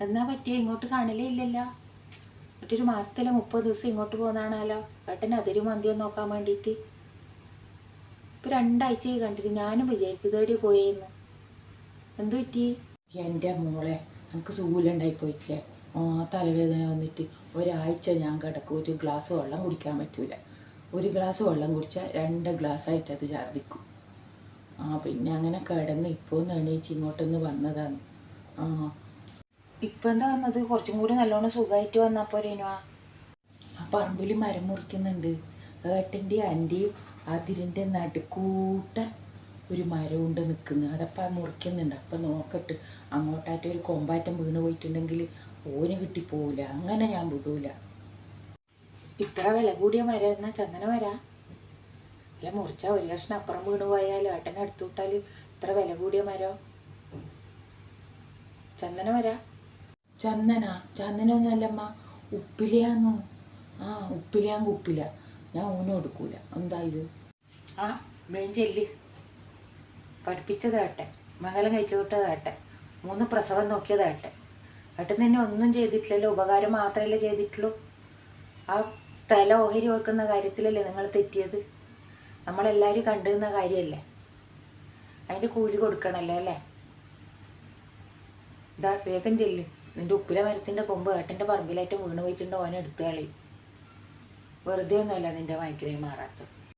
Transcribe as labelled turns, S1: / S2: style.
S1: എന്നാ പറ്റിയ ഇങ്ങോട്ട് കാണലേ ഇല്ലല്ലോ. മറ്റൊരു മാസത്തിലെ 30 ദിവസം ഇങ്ങോട്ട് പോകുന്നതാണല്ലോ ഏട്ടൻ അതിരും മന്തിയും നോക്കാൻ വേണ്ടിയിട്ട്. ഇപ്പം 2 ആഴ്ചയായി കണ്ടിട്ട്. ഞാനും വിചാരിക്കും ഇതേടെ പോയേന്ന്. എന്തു പറ്റി?
S2: എൻ്റെ മോളെ നമുക്ക് സൂലുണ്ടായി പോയിട്ടില്ലേ, തലവേദന വന്നിട്ട് ഒരാഴ്ച ഞാൻ കിടക്കും. ഒരു ഗ്ലാസ് വെള്ളം കുടിക്കാൻ പറ്റൂല. ഒരു ഗ്ലാസ് വെള്ളം കുടിച്ചാൽ 2 ഗ്ലാസ്സായിട്ട് അത് ഛർദ്ദിക്കും. പിന്നെ അങ്ങനെ കിടന്ന് ഇപ്പോൾ ഒന്ന് എണീച്ച് ഇങ്ങോട്ടൊന്ന് വന്നതാണ്.
S1: ഇപ്പം എന്താ വന്നത്? കുറച്ചും കൂടി നല്ലോണം സുഖമായിട്ട് വന്നാൽ പോരേനു.
S2: ആ പറമ്പിൽ മരം മുറിക്കുന്നുണ്ട്. ഏട്ടൻ്റെ ആൻ്റെയും അതിരിൻ്റെ നടുക്കൂട്ട ഒരു മരം കൊണ്ട് നിൽക്കുന്നു. അതപ്പം മുറിക്കുന്നുണ്ട്. അപ്പം നോക്കട്ട് അങ്ങോട്ടായിട്ട് ഒരു കൊമ്പാറ്റം വീണ് പോയിട്ടുണ്ടെങ്കിൽ ഓന് കിട്ടിപ്പോവില്ല. അങ്ങനെ ഞാൻ വിടൂല.
S1: ഇത്ര വില കൂടിയ മരം എന്നാ ചന്ദന മരാ? അല്ല, മുറിച്ചാൽ ഒരു കഷ്ണം അപ്പുറം വീണ് പോയാൽ ഏട്ടനെ എടുത്തു വിട്ടാൽ ഇത്ര വില കൂടിയ മരം ചന്ദന മരാ?
S2: ചന്ദനൊന്നുമല്ലമ്മ, ഉപ്പിലയാന്ന്. ഉപ്പിലയാങ്ക് ഉപ്പില. ഞാൻ ഊനും എടുക്കൂല. എന്താ ഇത്?
S1: മെയിൻ ചെല്ല് പഠിപ്പിച്ചത് ഏട്ടൻ, മംഗലം കഴിച്ചു വിട്ടത് ഏട്ടൻ, 3 പ്രസവം നോക്കിയത് ഏട്ടൻ. ഏട്ടൻ തന്നെ ഒന്നും ചെയ്തിട്ടില്ലല്ലോ, ഉപകാരം മാത്രമല്ലേ ചെയ്തിട്ടുള്ളൂ. ആ സ്ഥലം ഓഹരി വെക്കുന്ന കാര്യത്തിലല്ലേ നിങ്ങൾ തെറ്റിയത്. നമ്മളെല്ലാവരും കണ്ടുന്ന കാര്യമല്ലേ, അതിൻ്റെ കൂലി കൊടുക്കണമല്ലോ അല്ലേ. ഇതാ വേഗം ചെല്ല്. നിൻ്റെ ഉപ്പില മരത്തിൻ്റെ കൊമ്പ് ഏട്ടൻ്റെ പറമ്പിലായിട്ട് വീണ് പോയിട്ടുണ്ടോ, ഓനെ എടുത്ത് കളി. വെറുതെ ഒന്നുമല്ല നിൻ്റെ മൈഗ്രൈൻ മാറാത്തത്.